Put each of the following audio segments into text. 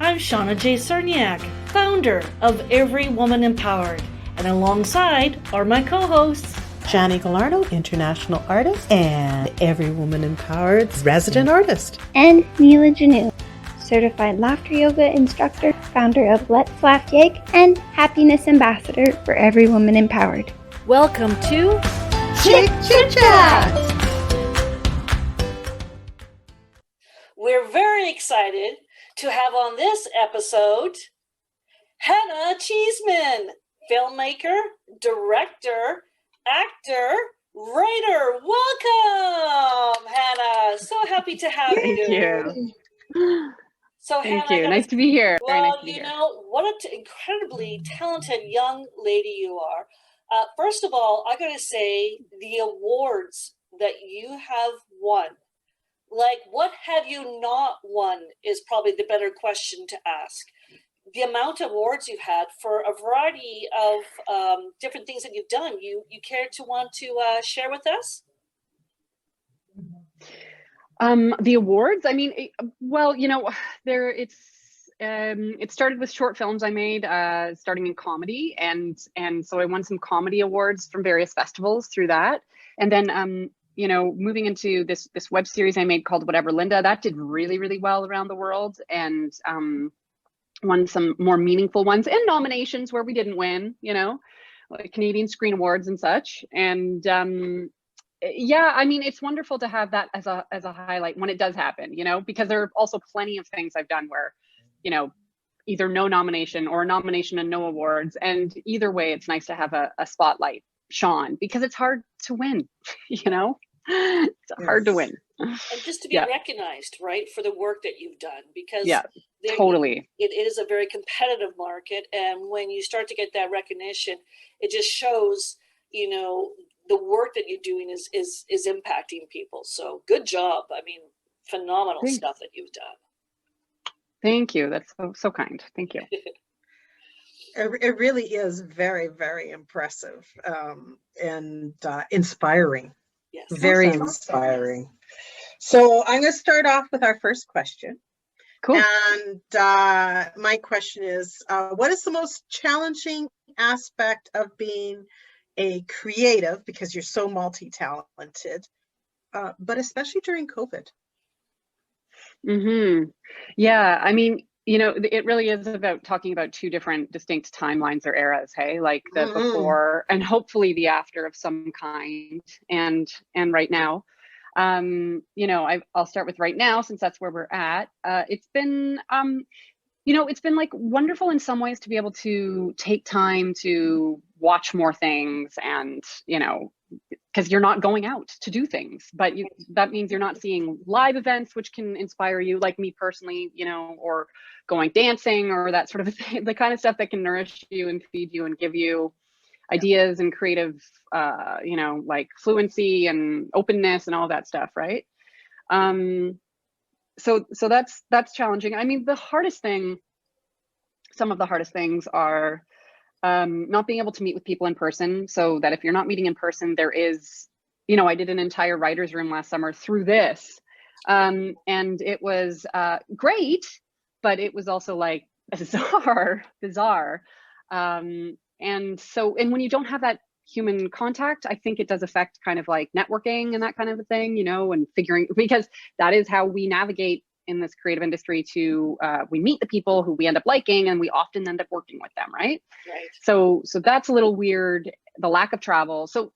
I'm Shauna J. Cerniak, founder of Every Woman Empowered, and alongside are my co-hosts, Johnny Gallardo, international artist, and Every Woman Empowered's resident artist. And Mila Janu, certified laughter yoga instructor, founder of Let's Laugh Yig, and happiness ambassador for Every Woman Empowered. Welcome to Chickchitchat! We're very excited to have on this episode Hannah Cheesman, filmmaker, director, actor, writer. Welcome, Hannah. So happy to have you. Thank you. So Thank Hannah, you. Nice to be here. well, Very nice to be you here. know, what an incredibly talented young lady you are. First of all, I got to say the awards that you have won. Like, what have you not won is probably the better question to ask. The amount of awards you've had for a variety of different things that you've done. You care to want to share with us? The awards. I mean, it started with short films I made, starting in comedy, and so I won some comedy awards from various festivals through that, and then moving into this web series I made called Whatever Linda, that did really, really well around the world, and won some more meaningful ones and nominations where we didn't win, like Canadian Screen Awards and such. And yeah, I mean, it's wonderful to have that as a highlight when it does happen, because there are also plenty of things I've done where, either no nomination or a nomination and no awards. And either way, it's nice to have a spotlight shone, because it's hard to win, it's hard to win. And just to be recognized, right, for the work that you've done, because totally, it is a very competitive market, and when you start to get that recognition, it just shows, the work that you're doing is impacting people. So good job. I mean, phenomenal stuff that you've done. Thank you. That's so kind. Thank you. It really is very, very impressive and inspiring. Yes. Very inspiring. So I'm going to start off with our first question. Cool. And my question is, what is the most challenging aspect of being a creative, because you're so multi-talented, but especially during COVID? Yeah, I mean, it really is about talking about two different distinct timelines or eras, hey, like the before and hopefully the after of some kind, and right now. I'll start with right now, since that's where we're at. It's been it's been like wonderful in some ways to be able to take time to watch more things, and because you're not going out to do things, but that means you're not seeing live events, which can inspire you, like me personally, or going dancing or that sort of thing, the kind of stuff that can nourish you and feed you and give you ideas and creative, like fluency and openness and all that stuff, right? So that's challenging. I mean, some of the hardest things are not being able to meet with people in person, so that if you're not meeting in person, there is, I did an entire writer's room last summer through this, and it was great, but it was also like bizarre. And when you don't have that human contact, I think it does affect kind of like networking and that kind of a thing, and figuring, because that is how we navigate in this creative industry to, we meet the people who we end up liking, and we often end up working with them, right? Right. So that's a little weird, the lack of travel. So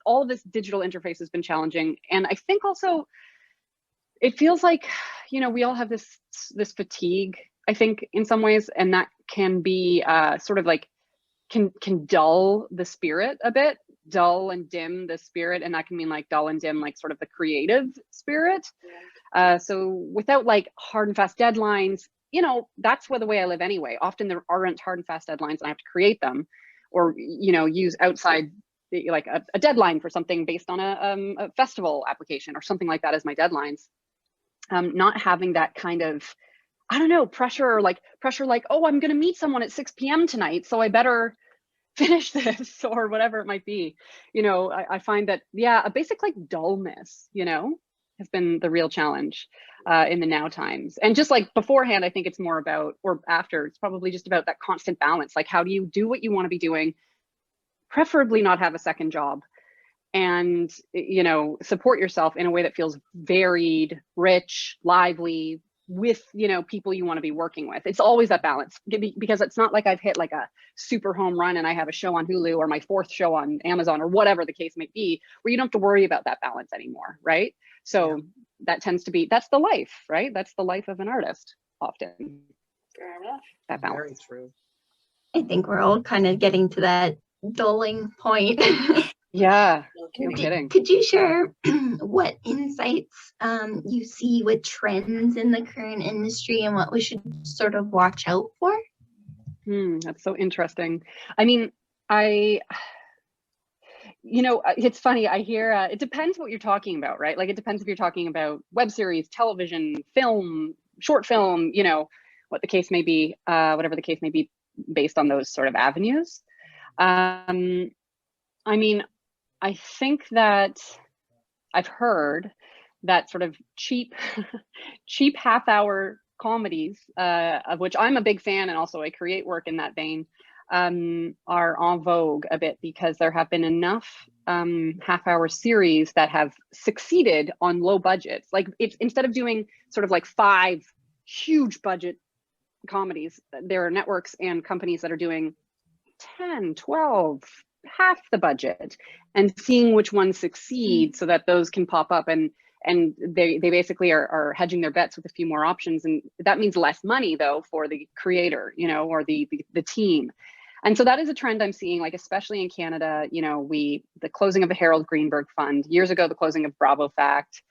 all of this digital interface has been challenging. And I think also it feels like, we all have this fatigue, I think, in some ways, and that can be sort of like, can dull the spirit a bit, dull and dim the spirit. And that can mean like dull and dim, like sort of the creative spirit. So without like hard and fast deadlines, that's the way I live anyway. Often there aren't hard and fast deadlines, and I have to create them, or, use outside, like a deadline for something based on a festival application or something like that as my deadlines. Not having that kind of, I don't know, pressure like, oh, I'm going to meet someone at 6 p.m. tonight, so I better finish this, or whatever it might be. I find that, a basic like dullness, has been the real challenge. in the now times. And just like beforehand, I think it's more about, or after, it's probably just about that constant balance. Like, how do you do what you want to be doing, preferably not have a second job, and, you know, support yourself in a way that feels varied, rich, lively, with, you know, people you want to be working with. It's always that balance, because it's not like I've hit like a super home run and I have a show on Hulu or my 4th show on Amazon or whatever the case may be, where you don't have to worry about that balance anymore, right? So that tends to be, that's the life, right? That's the life of an artist often. Fair enough. That balance. Very true. I think we're all kind of getting to that dulling point. Yeah, No no kidding. kidding. Could you share what insights you see with trends in the current industry and what we should sort of watch out for? That's so interesting. I mean, you know, it's funny, I hear, it depends what you're talking about, right? Like, it depends if you're talking about web series, television, film, short film, you know, what the case may be, whatever the case may be, based on those sort of avenues. I mean, I think that I've heard that sort of cheap, cheap half-hour comedies, of which I'm a big fan, and also I create work in that vein, are en vogue a bit, because there have been enough half-hour series that have succeeded on low budgets. Like, it's, instead of doing sort of like 5 huge budget comedies, there are networks and companies that are doing 10, 12, half the budget, and seeing which ones succeed, so that those can pop up, and they basically are hedging their bets with a few more options. And that means less money, though, for the creator, you know, or the team. And so that is a trend I'm seeing, like, especially in Canada. You know, the closing of the Harold Greenberg Fund years ago, the closing of Bravo Fact,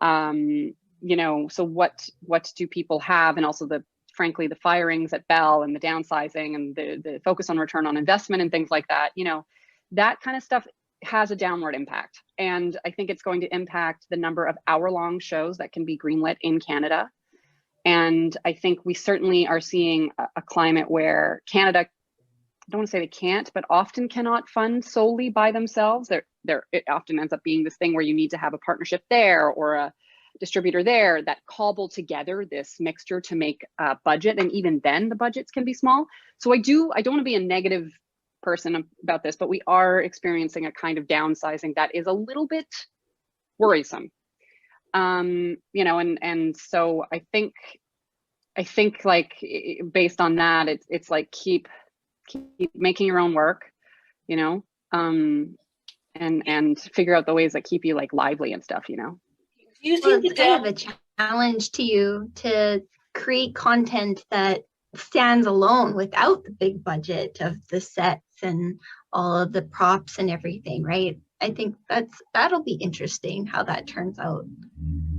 you know, so what do people have? And also frankly, the firings at Bell and the downsizing and the focus on return on investment and things like that, you know, that kind of stuff has a downward impact. And I think it's going to impact the number of hour-long shows that can be greenlit in Canada. And I think we certainly are seeing a climate where Canada, I don't want to say they can't, but often cannot fund solely by themselves. It often ends up being this thing where you need to have a partnership there or a distributor there that cobble together this mixture to make a budget. And even then the budgets can be small. So I don't want to be a negative person about this, but we are experiencing a kind of downsizing that is a little bit worrisome. You know, and so I think like, based on that, it's like keep making your own work, you know, and figure out the ways that keep you like lively and stuff, you know. Do you Well, think it's kind of a challenge to you to create content that stands alone without the big budget of the sets and all of the props and everything, right? I think that'll be interesting how that turns out.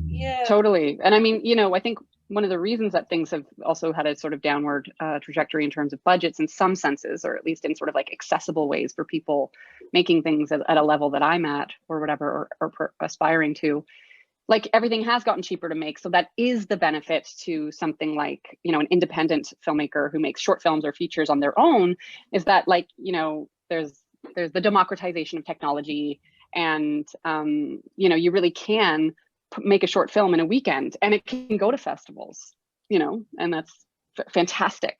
Yeah. Totally. And I mean, you know, I think one of the reasons that things have also had a sort of downward trajectory in terms of budgets in some senses, or at least in sort of like accessible ways for people making things at a level that I'm at or whatever, or aspiring to, like, everything has gotten cheaper to make. So that is the benefit to something like, you know, an independent filmmaker who makes short films or features on their own, is that, like, you know, there's the democratization of technology, and you know, you really can make a short film in a weekend and it can go to festivals, you know, and that's fantastic.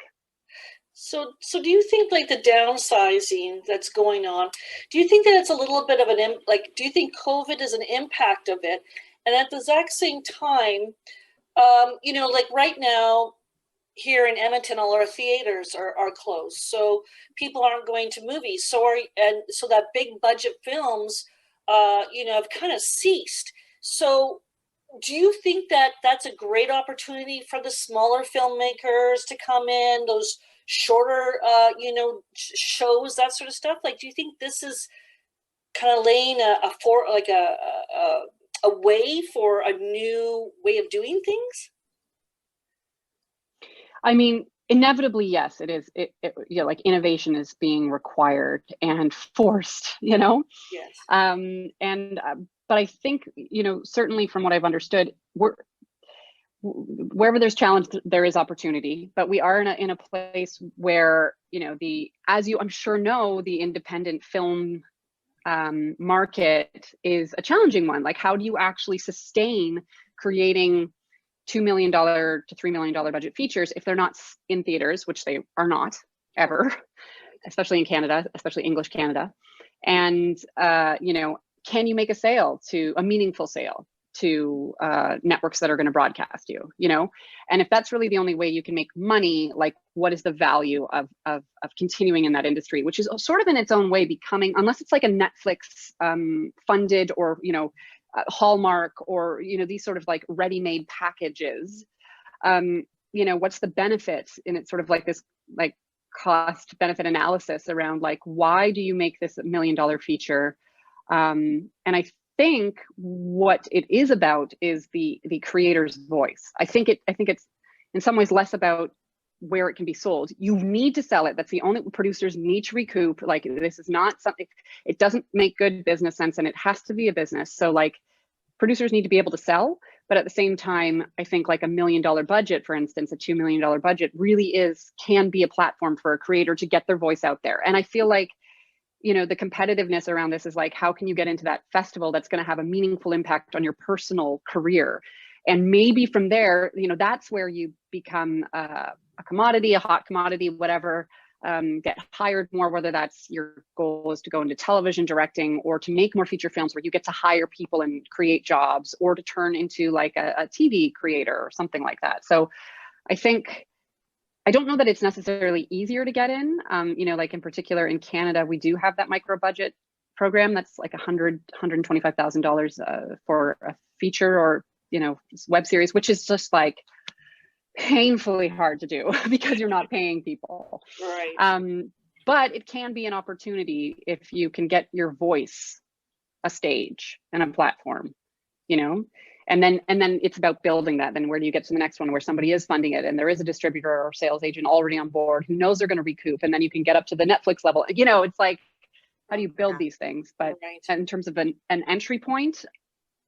So do you think, like, the downsizing that's going on, do you think that it's a little bit of do you think COVID is an impact of it? And at the exact same time, you know, like right now here in Edmonton, all our theaters are closed. So people aren't going to movies. So that big budget films, you know, have kind of ceased. So do you think that that's a great opportunity for the smaller filmmakers to come in, those shorter, you know, shows, that sort of stuff? Like, do you think this is kind of laying a way for a new way of doing things? I mean, inevitably, yes, it is. You know, like, innovation is being required and forced, you know? Yes. But I think, you know, certainly from what I've understood, wherever there's challenge, there is opportunity. But we are in a place where, you know, as you I'm sure know, the independent film market is a challenging one. Like, how do you actually sustain creating $2 million to $3 million budget features, if they're not in theaters, which they are not ever, especially in Canada, especially English Canada. And, you know, can you make a sale, to a meaningful sale to networks that are going to broadcast you, you know? And if that's really the only way you can make money, like what is the value of continuing in that industry, which is sort of in its own way becoming, unless it's like a Netflix funded or, you know, Hallmark or, you know, these sort of like ready-made packages, you know, what's the benefit? And it's sort of like this like cost benefit analysis around like, why do you make this $1 million feature? And I think what it is about is the creator's voice. I think it's in some ways less about where it can be sold. You need to sell it. That's the only, producers need to recoup. Like, this is not something, it doesn't make good business sense, and it has to be a business. So like, producers need to be able to sell, but at the same time, I think like $1 million budget, for instance, a $2 million budget really can be a platform for a creator to get their voice out there. And I feel like, you know, the competitiveness around this is like, how can you get into that festival that's going to have a meaningful impact on your personal career? And maybe from there, you know, that's where you become a commodity, a hot commodity, whatever, get hired more, whether that's your goal is to go into television directing or to make more feature films where you get to hire people and create jobs, or to turn into like a TV creator or something like that. So I think, I don't know that it's necessarily easier to get in. You know, like in particular in Canada, we do have that micro budget program that's like $125,000 for a feature or, you know, web series, which is just like painfully hard to do because you're not paying people. Right. But it can be an opportunity if you can get your voice a stage and a platform, you know. And then it's about building that. Then where do you get to the next one where somebody is funding it and there is a distributor or sales agent already on board who knows they're going to recoup, and then you can get up to the Netflix level. You know, it's like, how do you build these things? But in terms of an entry point,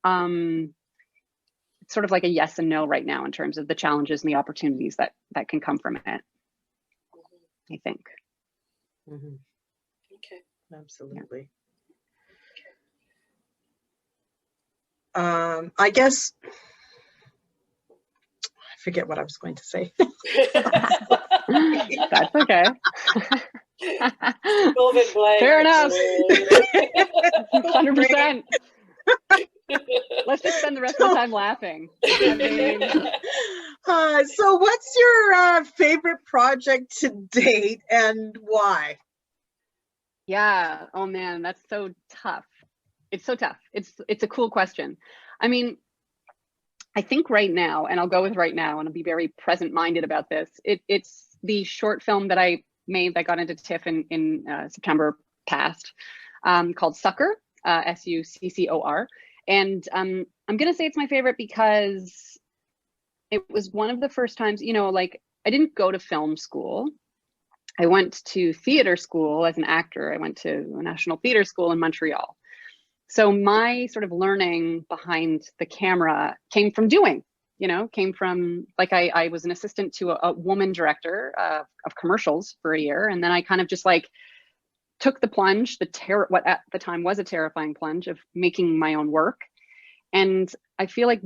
it's sort of like a yes and no right now in terms of the challenges and the opportunities that can come from it, I think. Mm-hmm. Okay. Absolutely. I guess I forget what I was going to say. That's okay. COVID blank. Fair enough. 100%. Let's just spend the rest of the time laughing. I mean... So what's your favorite project to date and why? Yeah. Oh man, that's so tough. It's so tough. It's a cool question. I mean, I think right now, and I'll go with right now, and I'll be very present-minded about this. It's the short film that I made that got into TIFF in September past, called Succor, Succor. And I'm gonna say it's my favorite because it was one of the first times, you know, like I didn't go to film school. I went to theater school as an actor. I went to a national theater school in Montreal. So my sort of learning behind the camera came from doing, you know, came from like, I was an assistant to a woman director of commercials for a year. And then I kind of just like took the plunge, what at the time was a terrifying plunge of making my own work. And I feel like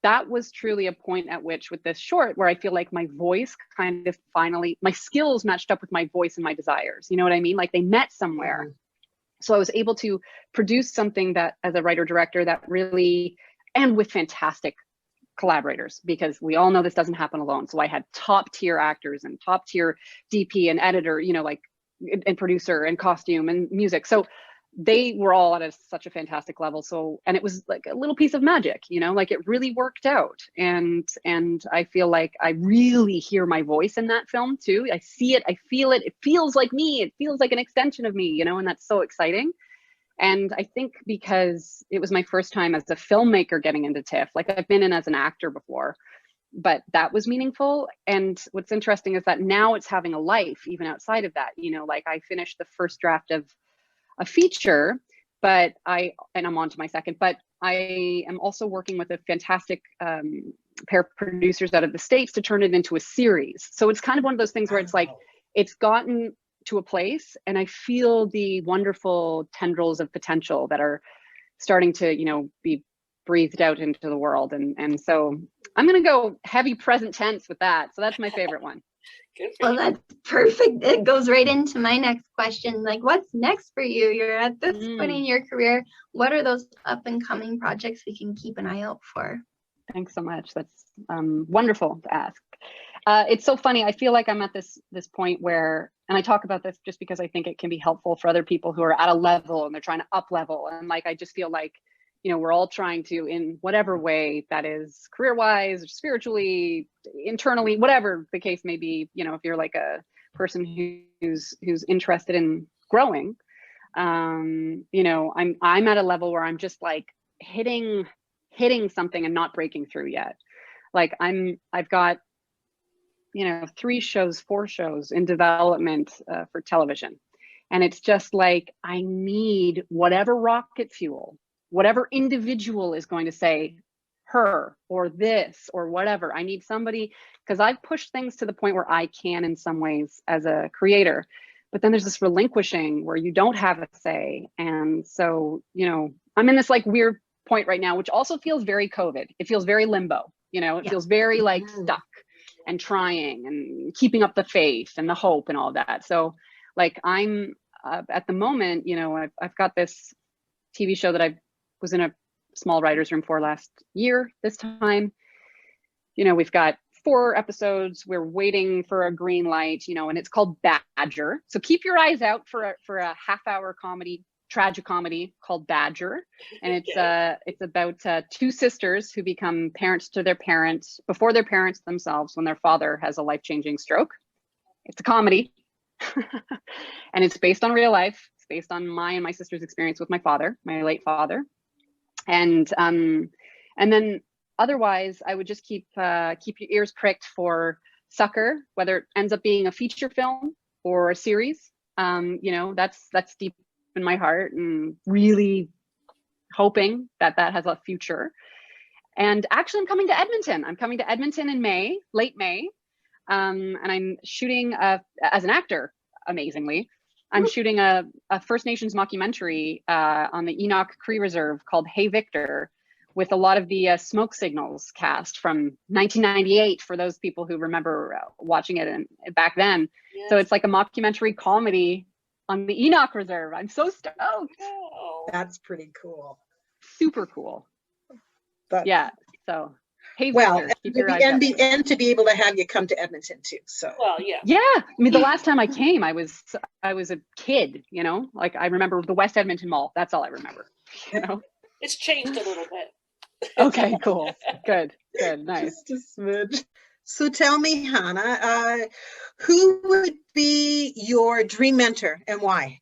that was truly a point at which with this short where I feel like my voice kind of finally, my skills matched up with my voice and my desires. You know what I mean? Like they met somewhere. Mm-hmm. So I was able to produce something that as a writer director that really, and with fantastic collaborators, because we all know this doesn't happen alone. So I had top tier actors and top tier DP and editor, you know, like, and producer and costume and music. So they were all at such a fantastic level. So, and it was like a little piece of magic, you know, like it really worked out. And I feel like I really hear my voice in that film too. I see it, I feel it, it feels like me, it feels like an extension of me, you know, and that's so exciting. And I think because it was my first time as a filmmaker getting into TIFF, like I've been in as an actor before, but that was meaningful. And what's interesting is that now it's having a life even outside of that, you know, like I finished the first draft of a feature, and I'm on to my second, but I am also working with a fantastic pair of producers out of the States to turn it into a series. So it's kind of one of those things where it's like, it's gotten to a place and I feel the wonderful tendrils of potential that are starting to, you know, be breathed out into the world. And so I'm going to go heavy present tense with that. So that's my favorite one. Good for Well, you. that's perfect. It goes right into my next question. Like, what's next for you? You're at this point in your career. What are those up and coming projects we can keep an eye out for? Thanks so much. That's wonderful to ask. It's so funny. I feel like I'm at this point where, and I talk about this just because I think it can be helpful for other people who are at a level and they're trying to up level. And like, I just feel like, you know, we're all trying to, in whatever way that is, career-wise, spiritually, internally, whatever the case may be, you know, if you're like a person who's interested in growing, you know, I'm at a level where I'm just like hitting something and not breaking through yet. Like I've got, you know, 4 shows in development for television. And it's just like, I need whatever rocket fuel, whatever individual is going to say her or this or whatever. I need somebody, because I've pushed things to the point where I can in some ways as a creator, but then there's this relinquishing where you don't have a say. And so, you know, I'm in this like weird point right now, which also feels very COVID. It feels very limbo, you know, it feels very like stuck and trying and keeping up the faith and the hope and all that. So like I'm at the moment, you know, I've got this TV show that I was in a small writer's room for last year. This time, you know, we've got 4 episodes. We're waiting for a green light, you know, and it's called Badger. So keep your eyes out for a half-hour comedy, tragicomedy called Badger. And it's about 2 sisters who become parents to their parents before their parents themselves when their father has a life-changing stroke. It's a comedy. And it's based on real life. It's based on my and my sister's experience with my father, my late father. And then otherwise, I would just keep your ears pricked for Succor, whether it ends up being a feature film or a series. You know, that's deep in my heart, and really hoping that has a future. And actually, I'm coming to Edmonton. I'm coming to Edmonton in May, late May, and I'm shooting as an actor. Amazingly, I'm shooting a First Nations mockumentary on the Enoch Cree Reserve called Hey Victor, with a lot of the Smoke Signals cast from 1998, for those people who remember watching it back then. Yes. So it's like a mockumentary comedy on the Enoch Reserve. I'm so stoked. Oh. That's pretty cool. Super cool. But, yeah, so hey, well, Victor, and to be able to have you come to Edmonton too. So well, yeah. Yeah, I mean, the last time I came, I was a kid, you know, like I remember the West Edmonton Mall. That's all I remember, you know. It's changed a little bit. Okay, cool. Good, nice. Just a smidge. So tell me, Hannah, who would be your dream mentor and why?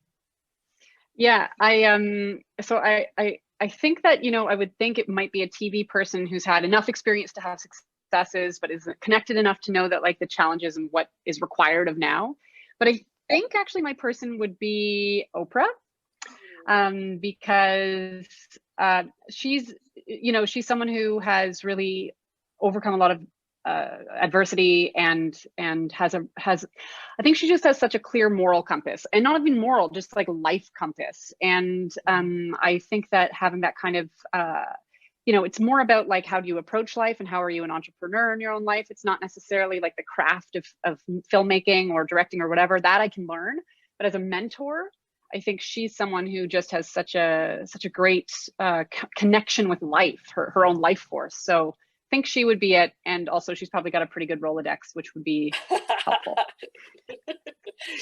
Yeah, I think that, you know, I would think it might be a TV person who's had enough experience to have successes, but isn't connected enough to know that like the challenges and what is required of now. But I think actually my person would be Oprah, because she's someone who has really overcome a lot of adversity and has I think she just has such a clear moral compass, and not even moral, just like life compass. And I think that having that kind of you know, it's more about like, how do you approach life and how are you an entrepreneur in your own life? It's not necessarily like the craft of filmmaking or directing or whatever that I can learn. But as a mentor, I think she's someone who just has such a great connection with life, her own life force. So I think she would be it. And also she's probably got a pretty good Rolodex, which would be helpful.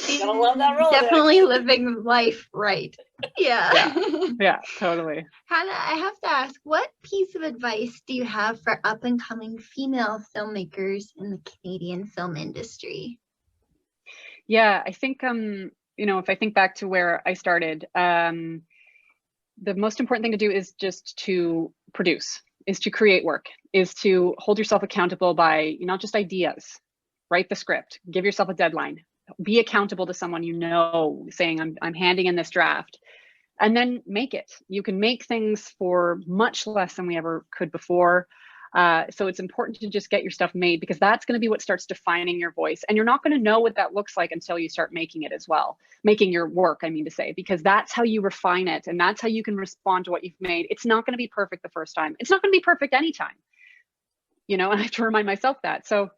You gotta love that Rolodex. Definitely living life right. Yeah. Yeah, totally. Hannah, I have to ask, what piece of advice do you have for up and coming female filmmakers in the Canadian film industry? Yeah, I think, you know, if I think back to where I started, the most important thing to do is just to produce, is to create work, is to hold yourself accountable by not just ideas. Write the script, give yourself a deadline, be accountable to someone you know, saying I'm handing in this draft, and then make it. You can make things for much less than we ever could before. So it's important to just get your stuff made, because that's going to be what starts defining your voice. And you're not going to know what that looks like until you start making it as well. Making your work, I mean to say, because that's how you refine it. And that's how you can respond to what you've made. It's not going to be perfect the first time. It's not going to be perfect anytime. you know, and I have to remind myself that. So,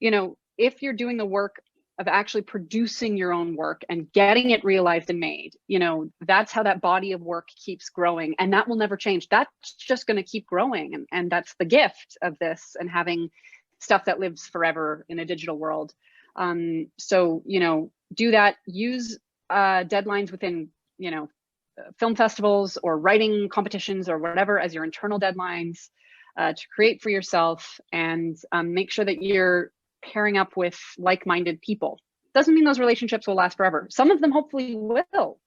you know, if you're doing the work of actually producing your own work and getting it realized and made, you know, that's how that body of work keeps growing, and that will never change. That's just going to keep growing. And that's the gift of this and having stuff that lives forever in a digital world. So, you know, do that, use deadlines within, you know, film festivals or writing competitions or whatever as your internal deadlines to create for yourself, and make sure that you're pairing up with like-minded people. Doesn't mean those relationships will last forever. Some of them hopefully will,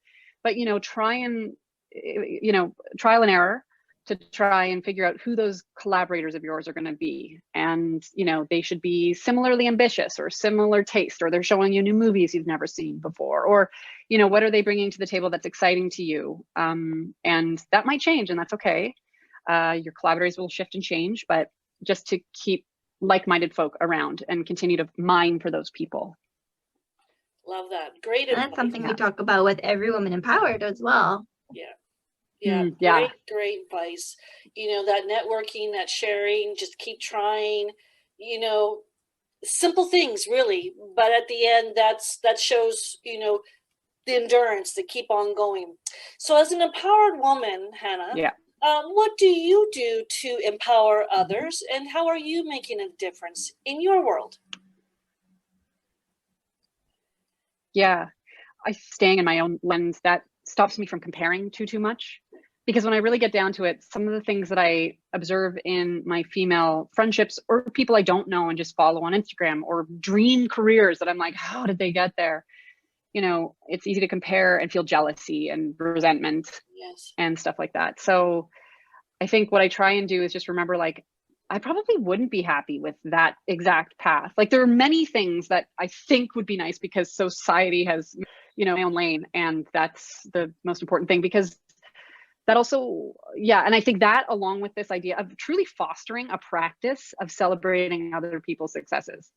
but, you know, try and, you know, trial and error to try and figure out who those collaborators of yours are going to be. And, you know, they should be similarly ambitious or similar taste, or they're showing you new movies you've never seen before, or, you know, what are they bringing to the table that's exciting to you? And that might change, and that's okay. Your collaborators will shift and change, but just to keep like-minded folk around and continue to mine for those people. Love that. Great. And that's something we talk about with Every Woman Empowered as well. Yeah. Great advice. You know, that networking, that sharing, just keep trying, you know, simple things really. But at the end, that shows, you know, the endurance to keep on going. So as an empowered woman, Hannah, what do you do to empower others, and how are you making a difference in your world? Yeah, staying in my own lens, that stops me from comparing too much. Because when I really get down to it, some of the things that I observe in my female friendships or people I don't know and just follow on Instagram, or dream careers that I'm like, how did they get there? You know, it's easy to compare and feel jealousy and resentment and stuff like that. So I think what I try and do is just remember, like, I probably wouldn't be happy with that exact path. Like, there are many things that I think would be nice because society has, you know, my own lane. And that's the most important thing, because that also, and I think that, along with this idea of truly fostering a practice of celebrating other people's successes.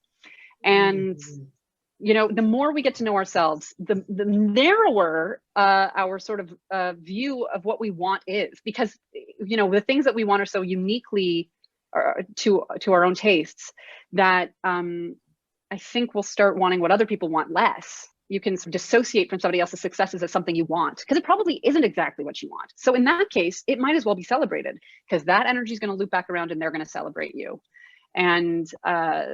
And, you know, the more we get to know ourselves, the narrower our sort of view of what we want is, because, you know, the things that we want are so uniquely to our own tastes that I think we'll start wanting what other people want less. You can dissociate from somebody else's successes as something you want, because it probably isn't exactly what you want. So in that case, it might as well be celebrated, because that energy is going to loop back around and they're going to celebrate you. And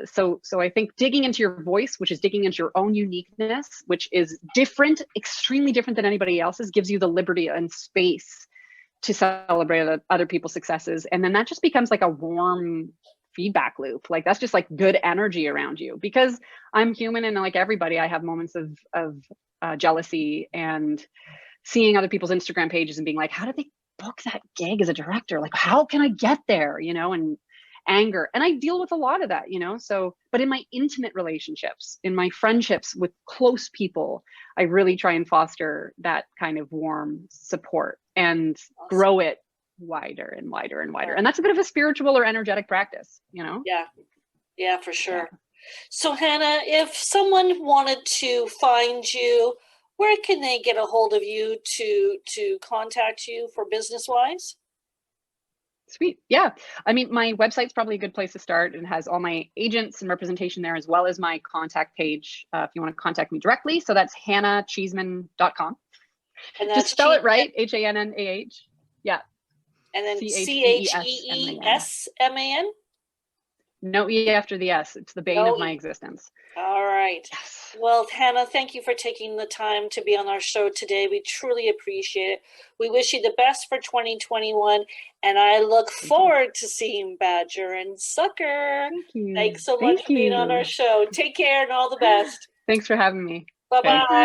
so I think digging into your voice, which is digging into your own uniqueness, which is different, extremely different than anybody else's, gives you the liberty and space to celebrate other people's successes. And then that just becomes like a warm feedback loop. Like, that's just like good energy around you, because I'm human, and like everybody, I have moments of jealousy and seeing other people's Instagram pages and being like, how did they book that gig as a director? Like, how can I get there? You know, and anger. And I deal with a lot of that, you know, so, but in my intimate relationships, in my friendships with close people, I really try and foster that kind of warm support and grow it wider and wider and wider. And that's a bit of a spiritual or energetic practice, you know? Yeah, for sure. So Hannah, if someone wanted to find you, where can they get a hold of you to contact you for business wise? Sweet. Yeah. I mean, my website's probably a good place to start. It has all my agents and representation there, as well as my contact page if you want to contact me directly. So that's hannahcheesman.com. And that's just spell it right. HANNAH. Yeah. And then CHEESMAN? No E after the S. It's the bane of my existence. All right. Yes. Well, Hannah, thank you for taking the time to be on our show today. We truly appreciate it. We wish you the best for 2021, and I look forward to seeing Badger and Succor. Thank you. Thanks so much for being on our show. Take care and all the best. Thanks for having me. Bye-bye.